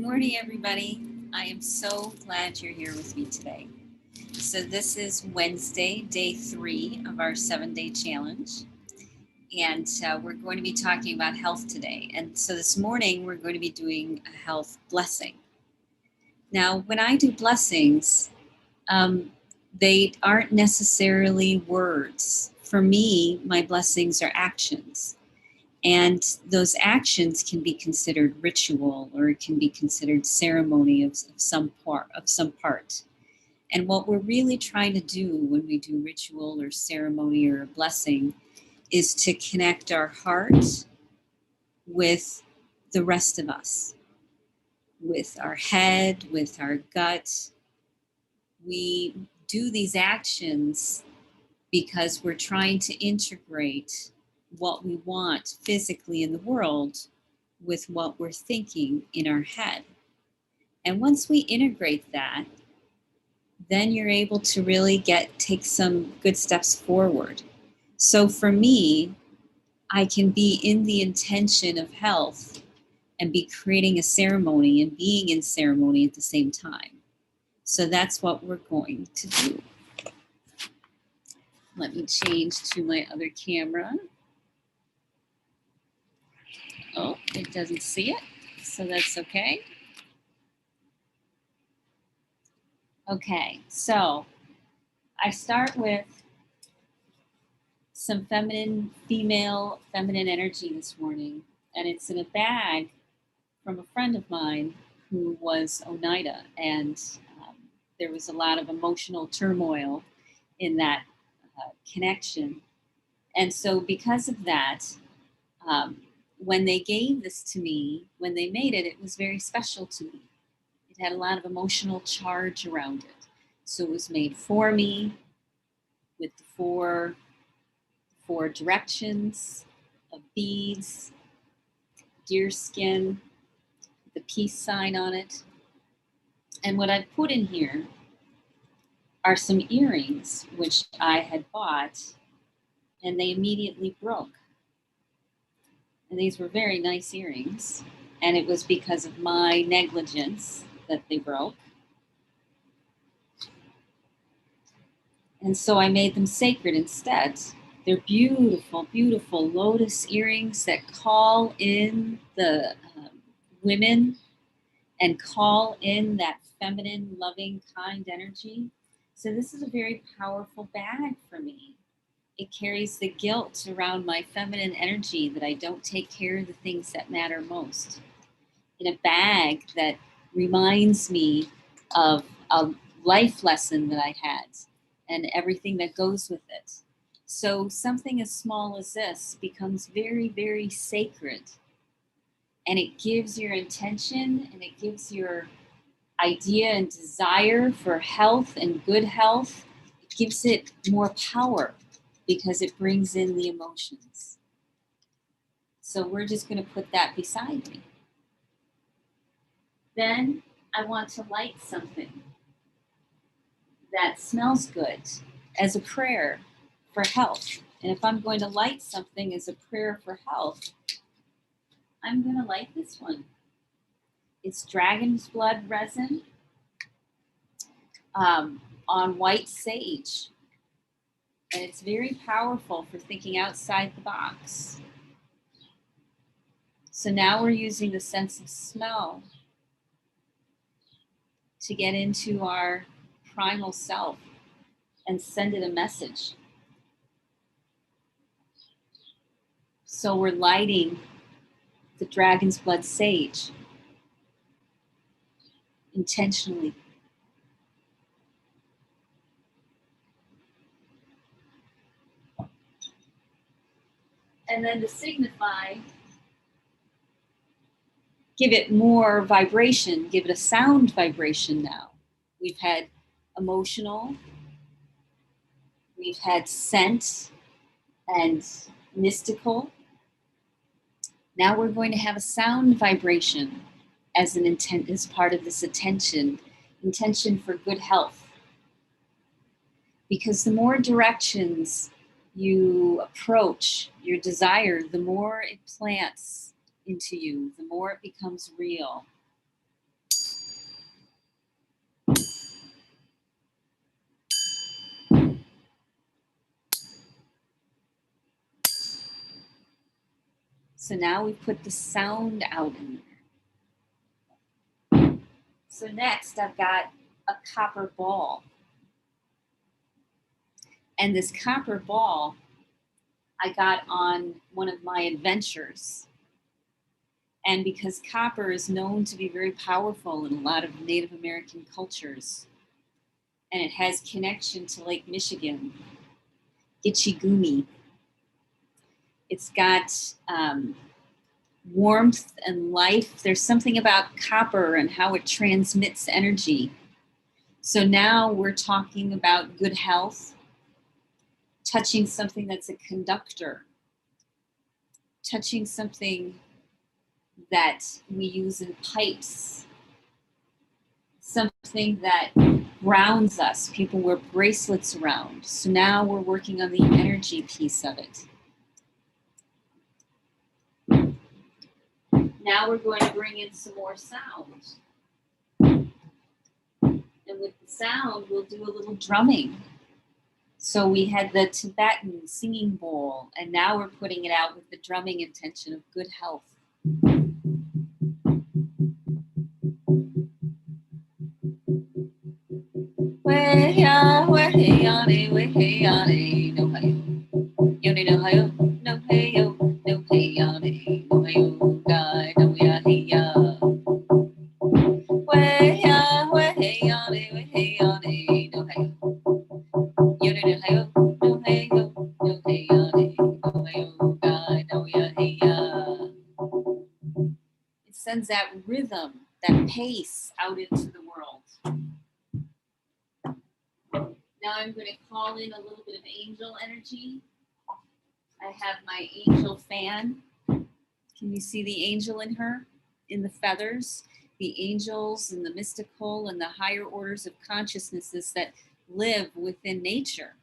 morning, everybody. I am so glad you're here with me today. So, this is Wednesday, day 3 of our 7-day challenge. And we're going to be talking about health today. And so, this morning, we're going to be doing a health blessing. Now, when I do blessings, they aren't necessarily words. For me, my blessings are actions. And those actions can be considered ritual, or it can be considered ceremony of some part. And what we're really trying to do when we do ritual or ceremony or a blessing is to connect our heart with the rest of us, with our head, with our gut. We do these actions because we're trying to integrate what we want physically in the world with what we're thinking in our head. And once we integrate that, then you're able to really take some good steps forward. So for me, I can be in the intention of health and be creating a ceremony and being in ceremony at the same time. So that's what we're going to do. Let me change to my other camera. Oh, it doesn't see it, so that's okay. Okay, so I start with some female feminine energy this morning, and it's in a bag from a friend of mine who was Oneida, and there was a lot of emotional turmoil in that connection. And so because of that, when they gave this to me, when they made it, it was very special to me. It had a lot of emotional charge around it. So it was made for me with the four directions of beads, deer skin, the peace sign on it. And what I've put in here are some earrings, which I had bought, and they immediately broke. And these were very nice earrings, and it was because of my negligence that they broke. And so I made them sacred instead. They're beautiful, beautiful lotus earrings that call in the women and call in that feminine, loving, kind energy. So this is a very powerful bag for me. It carries the guilt around my feminine energy that I don't take care of the things that matter most. In a bag that reminds me of a life lesson that I had and everything that goes with it. So something as small as this becomes very, very sacred. And it gives your intention and it gives your idea and desire for health and good health. It gives it more power because it brings in the emotions. So we're just going to put that beside me. Then I want to light something that smells good as a prayer for health. And if I'm going to light something as a prayer for health, I'm going to light this one. It's dragon's blood resin on white sage. And it's very powerful for thinking outside the box. So now we're using the sense of smell to get into our primal self and send it a message. So we're lighting the dragon's blood sage intentionally. And then to signify, give it more vibration, give it a sound vibration now. We've had emotional, we've had scent and mystical. Now we're going to have a sound vibration as an intent, as part of this intention for good health. Because the more directions you approach your desire, the more it plants into you, the more it becomes real. So now we put the sound out in there. So next I've got a copper ball. And this copper ball I got on one of my adventures. And because copper is known to be very powerful in a lot of Native American cultures, and it has connection to Lake Michigan, Gitchigumi. It's got warmth and life. There's something about copper and how it transmits energy. So now we're talking about good health, touching something that's a conductor, touching something that we use in pipes, something that grounds us. People wear bracelets around. So now we're working on the energy piece of it. Now we're going to bring in some more sound. And with the sound, we'll do a little drumming. So we had the Tibetan singing bowl, and now we're putting it out with the drumming intention of good health. Way-ya, way-ya-ne, way-ya-ne, no hey-yo. Yo-ne, no hey-yo, no hey-yo, no hey-ya-ne, no hey-yo, guy, no ya-hey-ya. Way-ya, way-ya-ne, way-ya-ne, no hey-yo. Yo-ne, no hey-yo, no hey-yo, no hey-ya-ne, no hey-yo, guy, no ya-hey-ya. It sends that rhythm, that pace out into the world. Now I'm going to call in a little bit of angel energy. I have my angel fan. Can you see the angel in her? In the feathers? The angels and the mystical and the higher orders of consciousnesses that live within nature.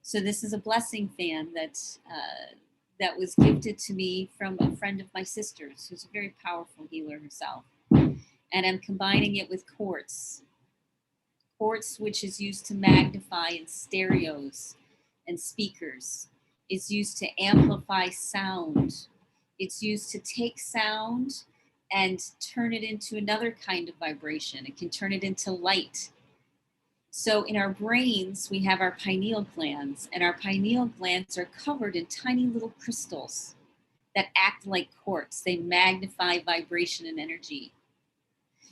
So this is a blessing fan that was gifted to me from a friend of my sister's, who's a very powerful healer herself. And I'm combining it with quartz. Quartz, which is used to magnify in stereos and speakers, is used to amplify sound. It's used to take sound and turn it into another kind of vibration. It can turn it into light. So in our brains, we have our pineal glands, and our pineal glands are covered in tiny little crystals that act like quartz. They magnify vibration and energy.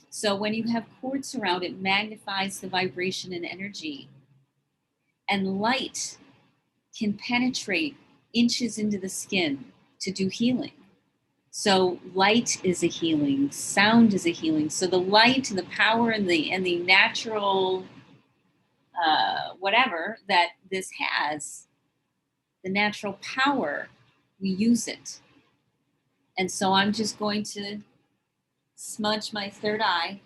So when you have quartz around, it magnifies the vibration and energy. And light can penetrate inches into the skin to do healing. So light is a healing, sound is a healing. So the light and the power and the natural whatever that this has, the natural power, we use it. And so I'm just going to smudge my third eye,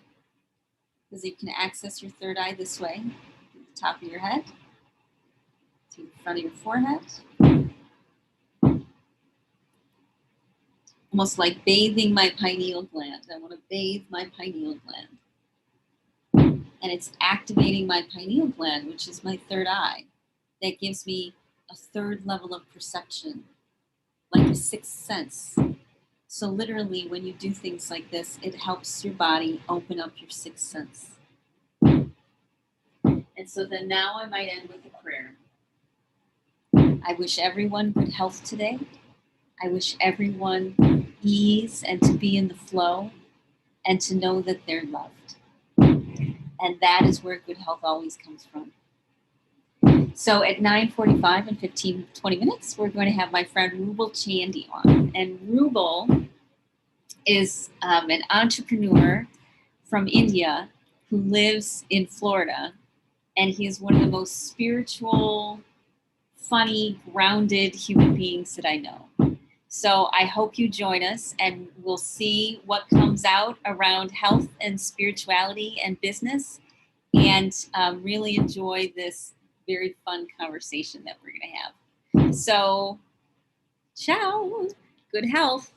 because you can access your third eye this way, at the top of your head, to the front of your forehead. Almost like bathing my pineal gland. I want to bathe my pineal gland. And it's activating my pineal gland, which is my third eye. That gives me a third level of perception, like a sixth sense. So literally, when you do things like this, it helps your body open up your sixth sense. And so then now I might end with a prayer. I wish everyone good health today. I wish everyone ease and to be in the flow and to know that they're loved. And that is where good health always comes from. So at 9:45 and 20 minutes, we're going to have my friend Rubal Chandy on. And Rubal is an entrepreneur from India who lives in Florida. And he is one of the most spiritual, funny, grounded human beings that I know. So I hope you join us, and we'll see what comes out around health and spirituality and business, and really enjoy this very fun conversation that we're going to have. So, ciao, good health.